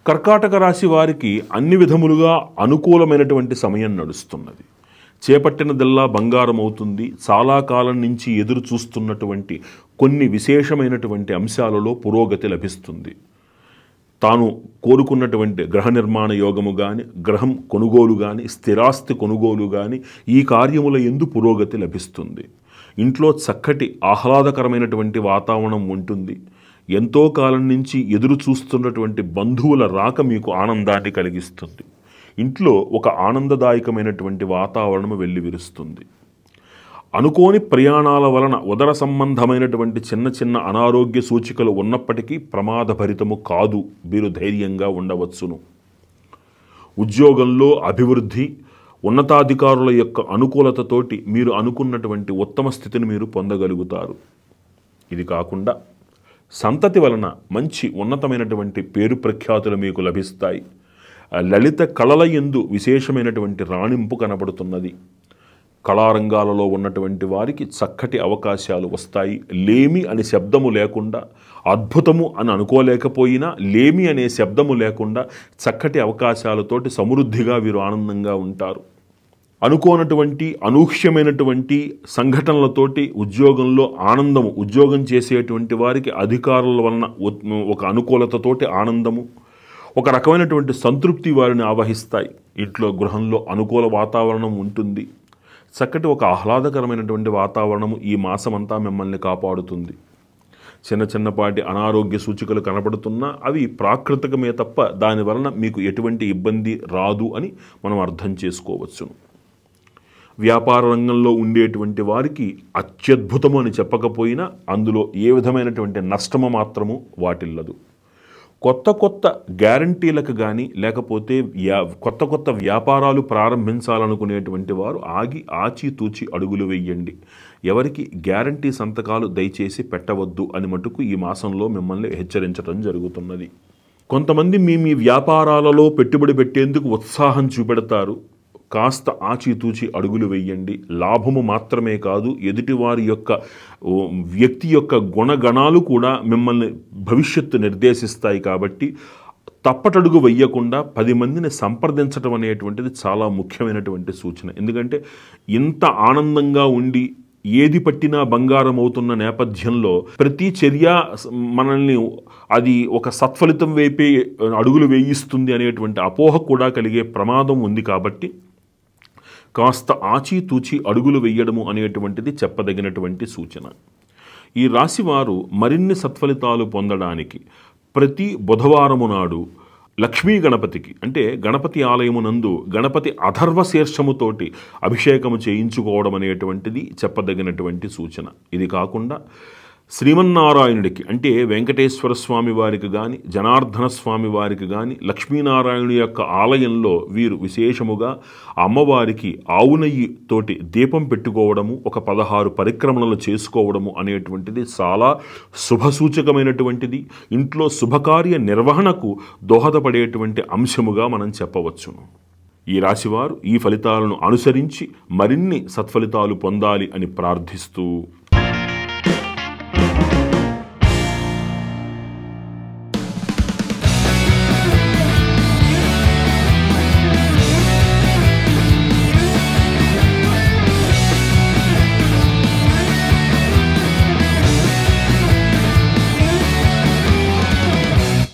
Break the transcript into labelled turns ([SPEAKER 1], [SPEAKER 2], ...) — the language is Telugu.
[SPEAKER 1] కర్కాటక రాశి వారికి అన్ని విధములుగా అనుకూలమైనటువంటి సమయం నడుస్తున్నది. చేపట్టినదల్లా బంగారం అవుతుంది. చాలా కాలం నుంచి ఎదురు చూస్తున్నటువంటి కొన్ని విశేషమైనటువంటి అంశాలలో పురోగతి లభిస్తుంది. తాను కోరుకున్నటువంటి గ్రహ నిర్మాణ యోగము కానీ, గ్రహం కొనుగోలు కానీ, స్థిరాస్తి కొనుగోలు కానీ, ఈ కార్యముల యందు పురోగతి లభిస్తుంది. ఇంట్లో చక్కటి ఆహ్లాదకరమైనటువంటి వాతావరణం ఉంటుంది. ఎంతో కాలం నుంచి ఎదురు చూస్తున్నటువంటి బంధువుల రాక మీకు ఆనందాన్ని కలిగిస్తుంది. ఇంట్లో ఒక ఆనందదాయకమైనటువంటి వాతావరణం వెల్లివిరుస్తుంది. అనుకోని ప్రయాణాల వలన ఉదర సంబంధమైనటువంటి చిన్న చిన్న అనారోగ్య సూచికలు ఉన్నప్పటికీ ప్రమాదభరితము కాదు. మీరు ధైర్యంగా ఉండవచ్చును. ఉద్యోగంలో అభివృద్ధి, ఉన్నతాధికారుల యొక్క అనుకూలతతోటి మీరు అనుకున్నటువంటి ఉత్తమ స్థితిని మీరు పొందగలుగుతారు. ఇది కాకుండా సంతతి వలన మంచి ఉన్నతమైనటువంటి పేరు ప్రఖ్యాతులు మీకు లభిస్తాయి. లలిత కళల యందు విశేషమైనటువంటి రాణింపు కనబడుతున్నది. కళారంగాలలో ఉన్నటువంటి వారికి చక్కటి అవకాశాలు వస్తాయి. లేమి అనే శబ్దము లేకుండా, అద్భుతము అని అనుకోలేకపోయినా లేమి అనే శబ్దము లేకుండా చక్కటి అవకాశాలతోటి సమృద్ధిగా వీరు ఆనందంగా ఉంటారు. అనుకోనటువంటి అనూహ్యమైనటువంటి సంఘటనలతోటి ఉద్యోగంలో ఆనందము, ఉద్యోగం చేసేటువంటి వారికి అధికారుల వలన ఒక అనుకూలతతోటి ఆనందము, ఒక రకమైనటువంటి సంతృప్తి వారిని ఆవహిస్తాయి. ఇంట్లో గృహంలో అనుకూల వాతావరణం ఉంటుంది. చక్కటి ఒక ఆహ్లాదకరమైనటువంటి వాతావరణము ఈ మాసమంతా మిమ్మల్ని కాపాడుతుంది. చిన్న చిన్నపాటి అనారోగ్య సూచికలు కనబడుతున్నా అవి ప్రాకృతికమే తప్ప దాని వలన మీకు ఎటువంటి ఇబ్బంది రాదు అని మనం అర్థం చేసుకోవచ్చును. వ్యాపార రంగంలో ఉండేటువంటి వారికి అత్యద్భుతము అని చెప్పకపోయినా అందులో ఏ విధమైనటువంటి నష్టము మాత్రము వాటిల్లదు. కొత్త కొత్త గ్యారంటీలకు కానీ, లేకపోతే కొత్త కొత్త వ్యాపారాలు ప్రారంభించాలనుకునేటువంటి వారు ఆగి ఆచితూచి అడుగులు వేయండి. ఎవరికి గ్యారంటీ సంతకాలు దయచేసి పెట్టవద్దు అని మటుకు ఈ మాసంలో మిమ్మల్ని హెచ్చరించడం జరుగుతున్నది. కొంతమంది మీ వ్యాపారాలలో పెట్టుబడి పెట్టేందుకు ఉత్సాహం చూపెడతారు. కాస్త ఆచితూచి అడుగులు వేయండి. లాభము మాత్రమే కాదు, ఎదుటివారి యొక్క వ్యక్తి యొక్క గుణగణాలు కూడా మిమ్మల్ని భవిష్యత్తు నిర్దేశిస్తాయి. కాబట్టి తప్పటడుగు వెయ్యకుండా 10 మందిని సంప్రదించడం అనేటువంటిది చాలా ముఖ్యమైనటువంటి సూచన. ఎందుకంటే ఇంత ఆనందంగా ఉండి ఏది పట్టినా బంగారం అవుతున్న నేపథ్యంలో ప్రతి చర్య మనల్ని అది ఒక సత్ఫలితం వైపే అడుగులు వేయిస్తుంది అనేటువంటి అపోహ కూడా కలిగే ప్రమాదం ఉంది. కాబట్టి కాస్త ఆచితూచి అడుగులు వేయడము అనేటువంటిది చెప్పదగినటువంటి సూచన. ఈ రాశివారు మరిన్ని సత్ఫలితాలు పొందడానికి ప్రతి బుధవారము నాడు లక్ష్మీ గణపతికి, అంటే గణపతి ఆలయమునందు గణపతి అథర్వ శీర్షముతోటి అభిషేకము చేయించుకోవడం అనేటువంటిది చెప్పదగినటువంటి సూచన. ఇది కాకుండా శ్రీమన్నారాయణుడికి, అంటే వెంకటేశ్వర స్వామి వారికి కానీ, జనార్దన స్వామి వారికి కానీ, లక్ష్మీనారాయణుడి యొక్క ఆలయంలో వీరు విశేషముగా అమ్మవారికి ఆవు నెయ్యి తోటి దీపం పెట్టుకోవడము, ఒక 16 పరిక్రమణలు చేసుకోవడము అనేటువంటిది చాలా శుభసూచకమైనటువంటిది. ఇంట్లో శుభకార్య నిర్వహణకు దోహదపడేటువంటి అంశముగా మనం చెప్పవచ్చును. ఈ రాశివారు ఈ ఫలితాలను అనుసరించి మరిన్ని సత్ఫలితాలు పొందాలి అని ప్రార్థిస్తూ